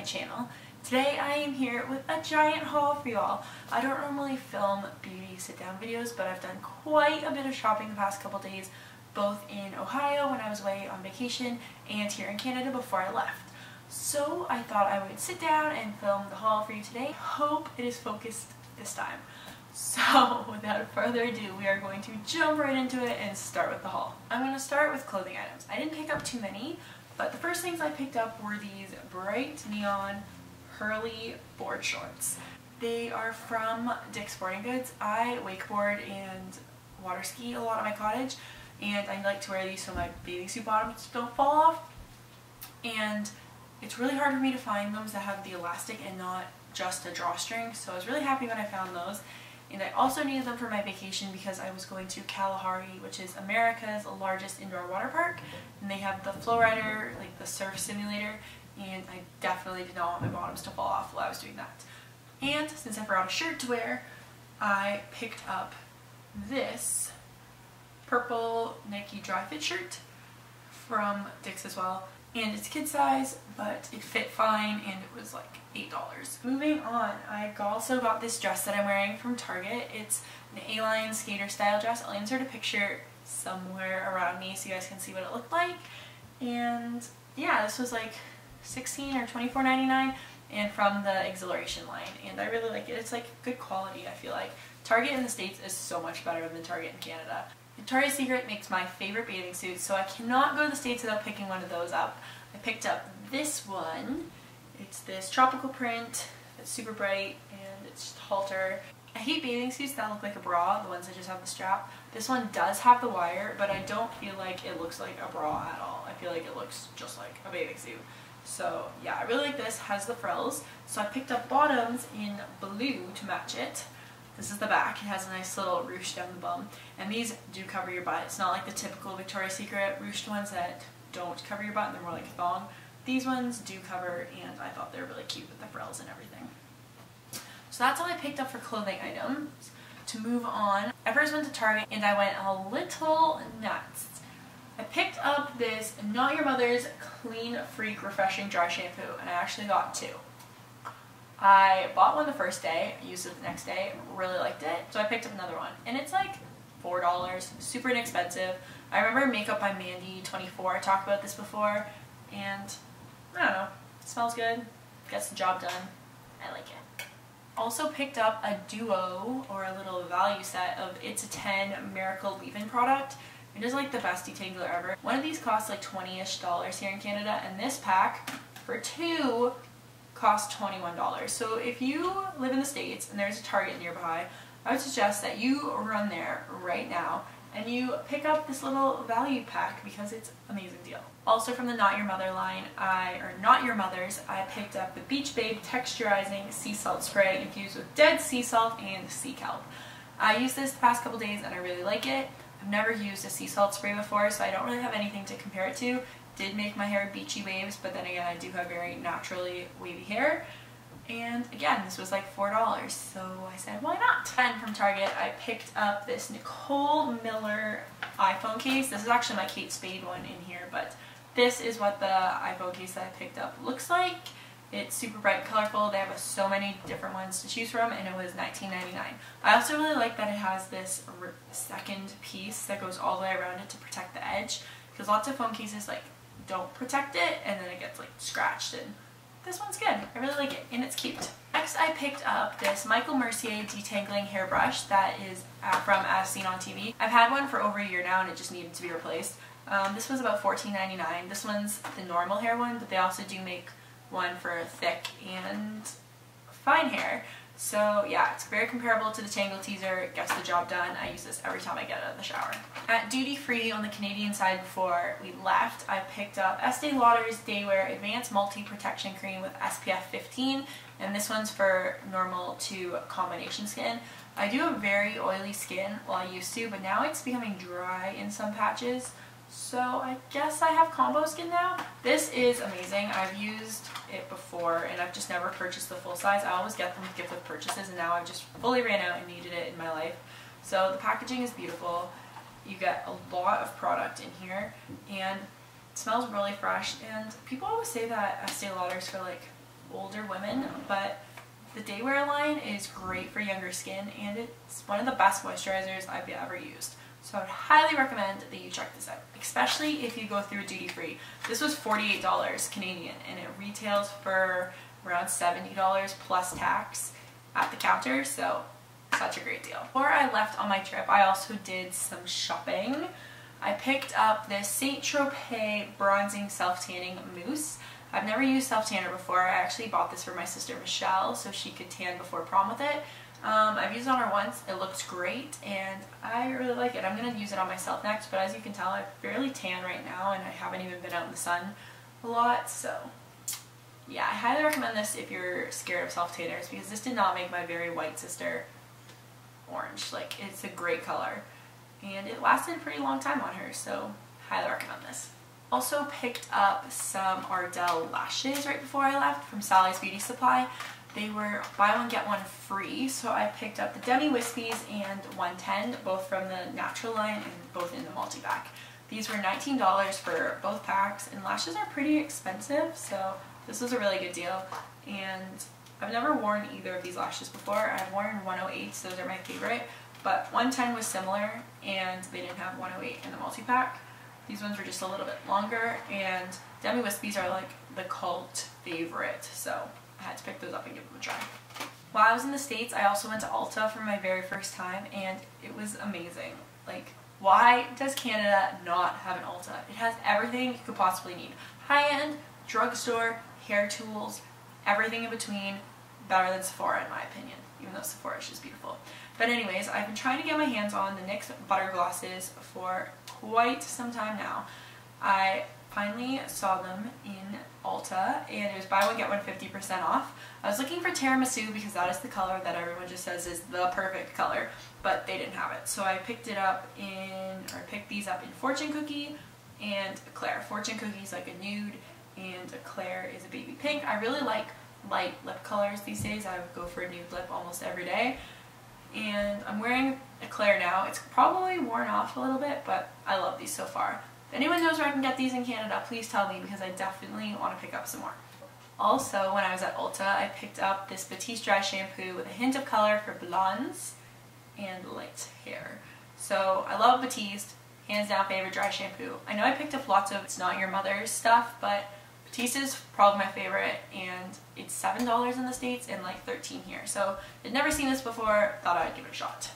channel. Today I am here with a giant haul for y'all. I don't normally film beauty sit-down videos, but I've done quite a bit of shopping the past couple days, both in Ohio when I was away on vacation and here in Canada before I left. So I thought I would sit down and film the haul for you today. Hope it is focused this time. So without further ado, we are going to jump right into it and start with the haul. I'm going to start with clothing items. I didn't pick up too many, but the first things I picked up were these bright neon curly board shorts. They are from Dick's Sporting Goods. I wakeboard and water ski a lot at my cottage, and I like to wear these so my bathing suit bottoms don't fall off. And it's really hard for me to find those that have the elastic and not just a drawstring, so I was really happy when I found those. And I also needed them for my vacation because I was going to Kalahari, which is America's largest indoor water park, and they have the flow rider, like the surf simulator, and I definitely did not want my bottoms to fall off while I was doing that. And since I forgot a shirt to wear, I picked up this purple Nike dry fit shirt from Dick's as well. And it's kid size, but it fit fine and it was like $8. Moving on, I also got this dress that I'm wearing from Target. It's an A-line skater style dress. I'll insert a picture somewhere around me so you guys can see what it looked like. And yeah, this was like $16 or $24.99 and from the Exhilaration line, and I really like it. It's like good quality, I feel like. Target in the States is so much better than Target in Canada. Victoria's Secret makes my favorite bathing suits, so I cannot go to the States without picking one of those up. I picked up this one. It's this tropical print. It's super bright and it's just halter. I hate bathing suits that look like a bra, the ones that just have the strap. This one does have the wire, but I don't feel like it looks like a bra at all. I feel like it looks just like a bathing suit. So yeah, I really like this. Has the frills. So I picked up bottoms in blue to match it. This is the back. It has a nice little ruche down the bum. And these do cover your butt. It's not like the typical Victoria's Secret ruched ones that don't cover your butt and they're more like a thong. These ones do cover, and I thought they were really cute with the frills and everything. So that's all I picked up for clothing items. To move on, I first went to Target and I went a little nuts. I picked up this Not Your Mother's Clean Freak Refreshing Dry Shampoo, and I actually got two. I bought one the first day, used it the next day, really liked it, so I picked up another one. And it's like $4, super inexpensive. I remember Makeup by Mandy 24, I talked about this before, and I don't know, it smells good, gets the job done, I like it. Also picked up a duo, or a little value set, of It's a 10 Miracle Leave-In product. It is like the best detangler ever. One of these costs like $20-ish here in Canada, and this pack for two cost $21. So if you live in the States and there's a Target nearby, I would suggest that you run there right now and you pick up this little value pack because it's an amazing deal. Also from the Not Your Mother line, Not Your Mother's, I picked up the Beach Babe Texturizing Sea Salt Spray infused with dead sea salt and sea kelp. I used this the past couple days and I really like it. I've never used a sea salt spray before, so I don't really have anything to compare it to. Did make my hair beachy waves, but then again I do have very naturally wavy hair. And again, this was like $4, so I said why not? And from Target I picked up this Nicole Miller iPhone case. This is actually my Kate Spade one in here, but this is what the iPhone case that I picked up looks like. It's super bright and colorful. They have so many different ones to choose from, and it was $19.99. I also really like that it has this second piece that goes all the way around it to protect the edge, because lots of phone cases like don't protect it and then it gets like scratched, and this one's good. I really like it and it's cute. Next I picked up this Michael Mercier detangling hairbrush that is from As Seen on TV. I've had one for over a year now and it just needed to be replaced. This was about $14.99. This one's the normal hair one, but they also do make one for thick and fine hair. So yeah, it's very comparable to the Tangle Teaser. It gets the job done. I use this every time I get out of the shower. At Duty Free on the Canadian side before we left, I picked up Estee Lauder's Daywear Advanced Multi Protection Cream with SPF 15, and this one's for normal to combination skin. I do have very oily skin, well I used to, but now it's becoming dry in some patches. So I guess I have combo skin now. This is amazing. I've used it before and I've just never purchased the full size. I always get them with gift with purchases, and now I've just fully ran out and needed it in my life. So the packaging is beautiful. You get a lot of product in here and it smells really fresh, and people always say that Estee Lauder's for like older women, but the day wear line is great for younger skin, and it's one of the best moisturizers I've ever used. So I would highly recommend that you check this out, especially if you go through a duty free. This was $48 Canadian, and it retails for around $70 plus tax at the counter, so such a great deal. Before I left on my trip, I also did some shopping. I picked up this Saint Tropez bronzing self-tanning mousse. I've never used self-tanner before. I actually bought this for my sister Michelle so she could tan before prom with it. I've used it on her once. It looks great and I really like it. I'm going to use it on myself next, but as you can tell, I'm fairly tan right now and I haven't even been out in the sun a lot, so yeah, I highly recommend this if you're scared of self-tanners, because this did not make my very white sister orange. Like, it's a great color and it lasted a pretty long time on her, so highly recommend this. Also picked up some Ardell lashes right before I left from Sally's Beauty Supply. They were buy one get one free, so I picked up the Demi Wispies and 110, both from the natural line and both in the multi-pack. These were $19 for both packs, and lashes are pretty expensive, so this was a really good deal. And I've never worn either of these lashes before. I've worn 108s, those are my favorite, but 110 was similar and they didn't have 108 in the multi-pack. These ones were just a little bit longer, and Demi Wispies are like the cult favorite, so I had to pick those up and give them a try. While I was in the States, I also went to Ulta for my very first time, and it was amazing. Like, why does Canada not have an Ulta? It has everything you could possibly need. High-end, drugstore, hair tools, everything in between. Better than Sephora in my opinion, even though Sephora is just beautiful. But anyways, I've been trying to get my hands on the NYX Butter Glosses for quite some time now. I finally saw them in Ulta, and it was buy one get one 50% off. I was looking for tiramisu because that is the color that everyone just says is the perfect color, but they didn't have it. So I picked these up in Fortune Cookie and Eclair. Fortune Cookie is like a nude, and Eclair is a baby pink. I really like light lip colors these days. I would go for a nude lip almost every day. And I'm wearing Eclair now. It's probably worn off a little bit, but I love these so far. If anyone knows where I can get these in Canada, please tell me, because I definitely want to pick up some more. Also, when I was at Ulta, I picked up this Batiste Dry Shampoo with a hint of color for blondes and light hair. So I love Batiste, hands down favorite dry shampoo. I know I picked up lots of It's Not Your Mother's stuff, but Batiste is probably my favorite, and it's $7 in the States and like $13 here. So I'd never seen this before, thought I'd give it a shot.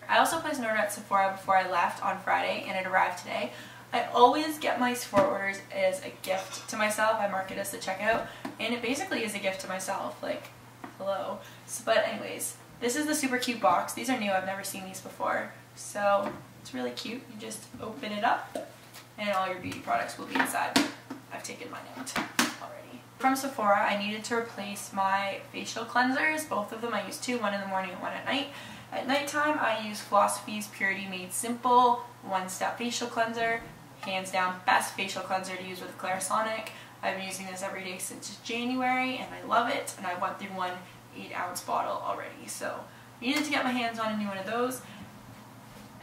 I also placed an order at Sephora before I left on Friday, and it arrived today. I always get my Sephora orders as a gift to myself. I mark it as the checkout, and it basically is a gift to myself, like, hello. So, but anyways, this is the super cute box. These are new, I've never seen these before. So it's really cute. You just open it up and all your beauty products will be inside. I've taken mine out already. From Sephora, I needed to replace my facial cleansers. Both of them I use two, one in the morning and one at night. At nighttime, I use Philosophy's Purity Made Simple One-Step Facial Cleanser. Hands down, best facial cleanser to use with Clarisonic. I've been using this every day since January and I love it, and I went through one 8-ounce bottle already, so I needed to get my hands on a new one of those.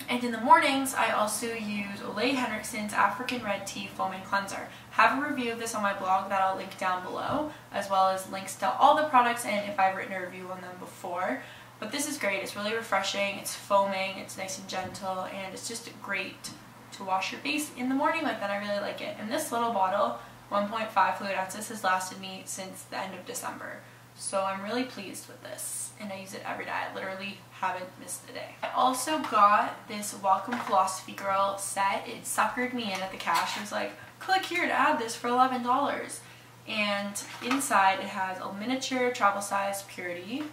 And in the mornings, I also use Olay Henriksen's African Red Tea Foaming Cleanser. I have a review of this on my blog that I'll link down below, as well as links to all the products and if I've written a review on them before. But this is great. It's really refreshing, it's foaming, it's nice and gentle, and it's just great to wash your face in the morning like that. I really like it. And this little bottle, 1.5 fluid ounces, has lasted me since the end of December. So I'm really pleased with this, and I use it every day. I literally haven't missed a day. I also got this Welcome Philosophy Girl set. It suckered me in at the cash. It was like, click here to add this for $11. And inside it has a miniature travel size Purity,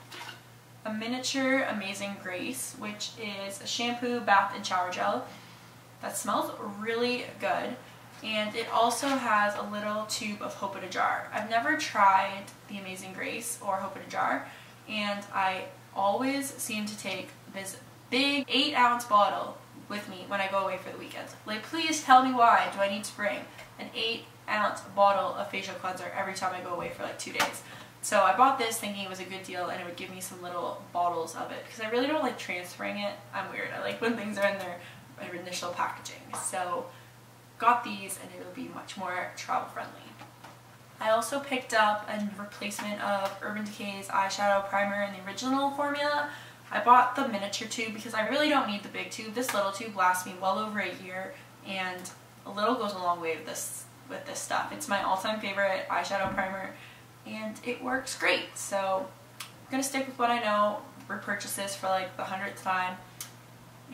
a miniature Amazing Grace, which is a shampoo, bath, and shower gel that smells really good. And it also has a little tube of Hope in a Jar. I've never tried the Amazing Grace or Hope in a Jar, and I always seem to take this big 8-ounce bottle with me when I go away for the weekend. Like, please tell me why do I need to bring an 8-ounce bottle of facial cleanser every time I go away for like 2 days? So I bought this thinking it was a good deal and it would give me some little bottles of it, because I really don't like transferring it. I'm weird. I like when things are in their initial packaging. So got these, and it will be much more travel friendly. I also picked up a replacement of Urban Decay's eyeshadow primer in the original formula. I bought the miniature tube because I really don't need the big tube. This little tube lasts me well over a year, and a little goes a long way with this stuff. It's my all-time favorite eyeshadow primer, and it works great. So I'm going to stick with what I know, repurchase this for like the 100th time,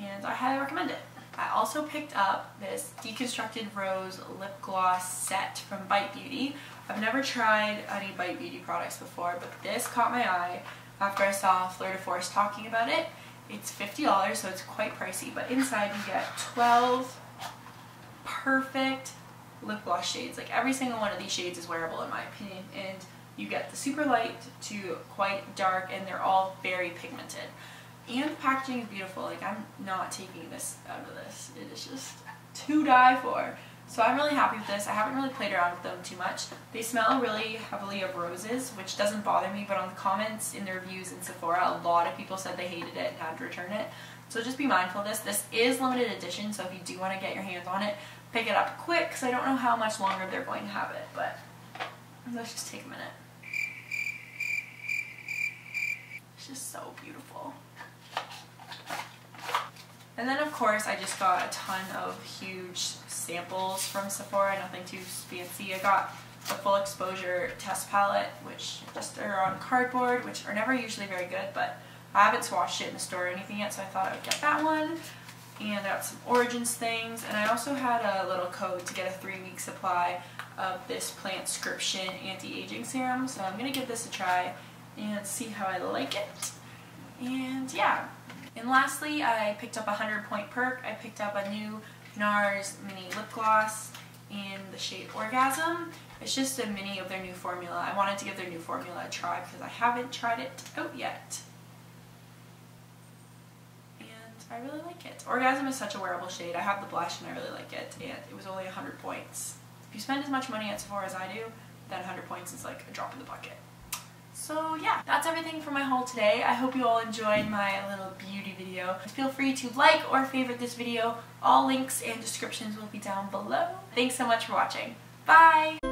and I highly recommend it. I also picked up this Deconstructed Rose lip gloss set from Bite Beauty. I've never tried any Bite Beauty products before, but this caught my eye after I saw Fleur de Force talking about it. It's $50, so it's quite pricey, but inside you get 12 perfect lip gloss shades. Like every single one of these shades is wearable in my opinion, and you get the super light to quite dark, and they're all very pigmented. And the packaging is beautiful. Like, I'm not taking this out of this. It is just to die for. So I'm really happy with this. I haven't really played around with them too much. They smell really heavily of roses, which doesn't bother me, but on the comments in the reviews in Sephora, a lot of people said they hated it and had to return it. So just be mindful of this. This is limited edition, so if you do want to get your hands on it, pick it up quick, because I don't know how much longer they're going to have it, but let's just take a minute. It's just so beautiful. And then of course I just got a ton of huge samples from Sephora, nothing too fancy. I got the full exposure test palette, which just are on cardboard, which are never usually very good, but I haven't swatched it in the store or anything yet, so I thought I would get that one. And I got some Origins things, and I also had a little code to get a 3-week supply of this Plantscription anti-aging serum, so I'm going to give this a try and see how I like it. And yeah. And lastly, I picked up a 100-point perk. I picked up a new NARS mini lip gloss in the shade Orgasm. It's just a mini of their new formula. I wanted to give their new formula a try because I haven't tried it out yet. And I really like it. Orgasm is such a wearable shade. I have the blush and I really like it, and it was only 100 points. If you spend as much money at Sephora as I do, then 100 points is like a drop in the bucket. So yeah, that's everything for my haul today. I hope you all enjoyed my little beauty video. Feel free to like or favorite this video. All links and descriptions will be down below. Thanks so much for watching. Bye!